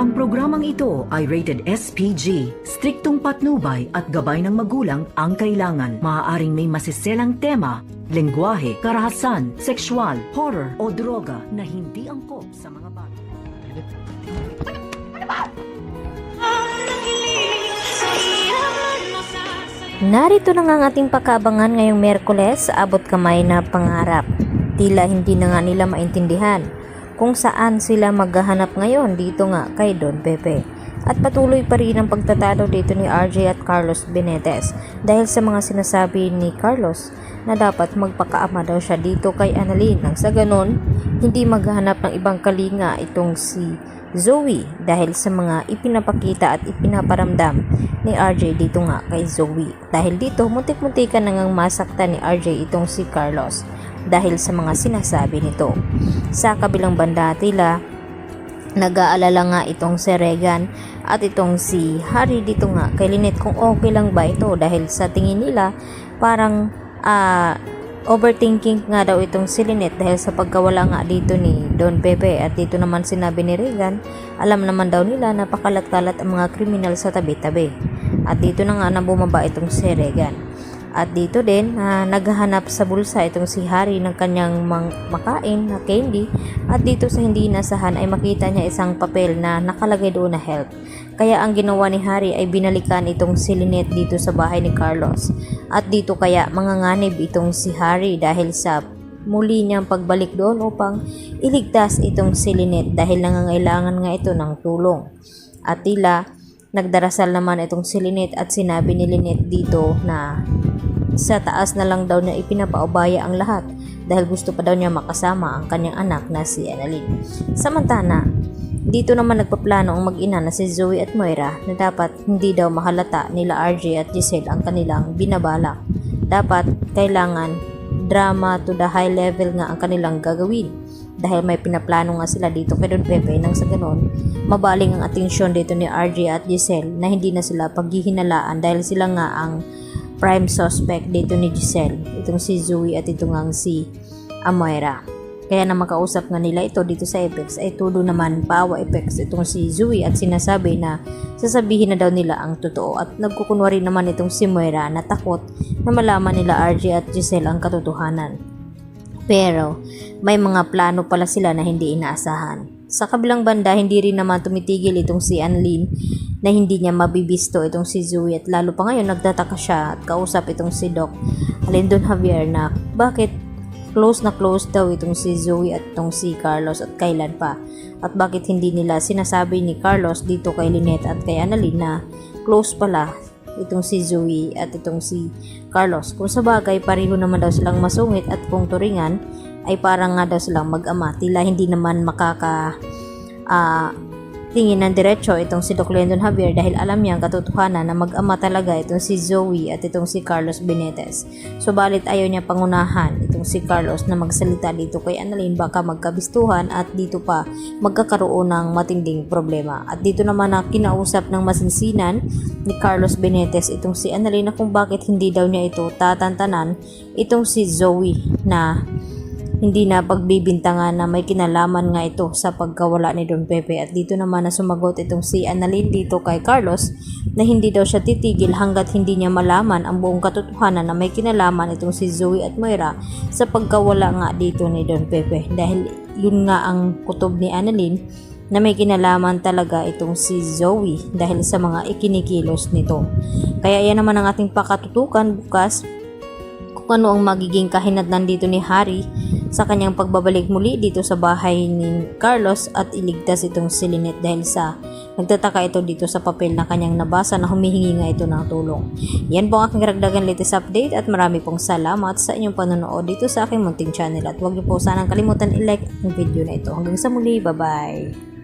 Ang programang ito ay rated SPG. Striktong patnubay at gabay ng magulang ang kailangan. Maaaring may masiselang tema, lengguwahe, karahasan, sexual, horror o droga na hindi angkop sa mga bata. Narito na nga ang ating pagkaabangan ngayong Miyerkules sa abot kamay na pangarap. Tila hindi na nga nila maintindihan kung saan sila maghahanap ngayon dito nga kay Don Pepe. At patuloy pa rin ang pagtatalo dito ni RJ at Carlos Benitez dahil sa mga sinasabi ni Carlos na dapat magpakaama daw siya dito kay Annalyn. Nang sa ganon, hindi maghahanap ng ibang kalinga itong si Zoe dahil sa mga ipinapakita at ipinaparamdam ni RJ dito nga kay Zoe. Dahil dito, muntik-muntikan na ngang masaktan ni RJ itong si Carlos dahil sa mga sinasabi nito. Sa kabilang banda, tila nag-aalala nga itong si Regan at itong si Harry dito nga kay Lynette kung okay lang ba ito dahil sa tingin nila parang overthinking nga daw itong si Lynette dahil sa pagkawala nga dito ni Don Pepe. At dito naman sinabi ni Regan, alam naman daw nila na pakalat-kalat ang mga kriminal sa tabi-tabi. At dito na nga na bumaba itong si Regan. At dito din naghahanap sa bulsa itong si Harry ng kanyang makain na candy. At dito sa hindi inasahan ay makita niya isang papel na nakalagay doon na help. Kaya ang ginawa ni Harry ay binalikan itong si Lynette dito sa bahay ni Carlos. At dito kaya manganganib itong si Harry dahil sa muli niyang pagbalik doon upang iligtas itong si Lynette dahil nangangailangan nga ito ng tulong. At tila nagdarasal naman itong si Lynette at sinabi ni Lynette dito na sa taas na lang daw niya ipinapaubaya ang lahat dahil gusto pa daw niya makasama ang kanyang anak na si Annalyn. Samantala, dito naman nagpaplano ang mag-ina na si Zoe at Moira na dapat hindi daw mahalata nila RJ at Giselle ang kanilang binabalak. Dapat kailangan drama to the high level nga ang kanilang gagawin dahil may pinaplano nga sila dito kay Don Pepe nang sa ganon mabaling ang atensyon dito ni RJ at Giselle na hindi na sila paghihinalaan dahil sila nga ang prime suspect dito ni Giselle, itong si Zoe at itong ang si Moira. Kaya na makausap nga nila ito dito sa Apex ay todo naman paawa Apex itong si Zoe at sinasabi na sasabihin na daw nila ang totoo at nagkukunwari naman itong si Moira na takot na malaman nila RJ at Giselle ang katotohanan. Pero may mga plano pala sila na hindi inaasahan. Sa kabilang banda, hindi rin naman tumitigil itong si Annalyn na hindi niya mabibisto itong si Zoe at lalo pa ngayon nagtataka siya at kausap itong si Doc Alindon Javier na bakit close na close daw itong si Zoe at itong si Carlos at kailan pa at bakit hindi nila sinasabi ni Carlos dito kay Lynette at kay Annalyn na close pala itong si Zoe at itong si Carlos. Kung sa bagay pareho naman daw silang masungit at kung turingan ay parang nga daw silang mag-ama. Tila hindi naman tingin ng diretso itong si Doc Lendon Javier dahil alam niya ang katotohanan na mag-ama talaga itong si Zoe at itong si Carlos Benitez. Subalit ayaw niya pangunahan itong si Carlos na magsalita dito kay Annalyn baka magkabistuhan at dito pa magkakaroon ng matinding problema. At dito naman na kinausap ng masinsinan ni Carlos Benitez itong si Annalyn na kung bakit hindi daw niya ito tatantanan itong si Zoe na hindi na pagbibintangan na may kinalaman nga ito sa pagkawala ni Don Pepe. At dito naman na sumagot itong si Annalyn dito kay Carlos na hindi daw siya titigil hanggat hindi niya malaman ang buong katotohanan na may kinalaman itong si Zoe at Moira sa pagkawala nga dito ni Don Pepe. Dahil yun nga ang kutob ni Annalyn na may kinalaman talaga itong si Zoe dahil sa mga ikinikilos nito. Kaya yan naman ang ating pakatutukan bukas kung ano ang magiging kahinatnan dito ni Harry sa kanyang pagbabalik muli dito sa bahay ni Carlos at iligtas itong si Lynette dahil sa nagtataka ito dito sa papel na kanyang nabasa na humihingi nga ito ng tulong. Yan po ang aking karagdagan latest update at marami pong salamat sa inyong panonood dito sa aking munting channel at huwag niyo po sanang kalimutan i-like ang video na ito. Hanggang sa muli, bye bye!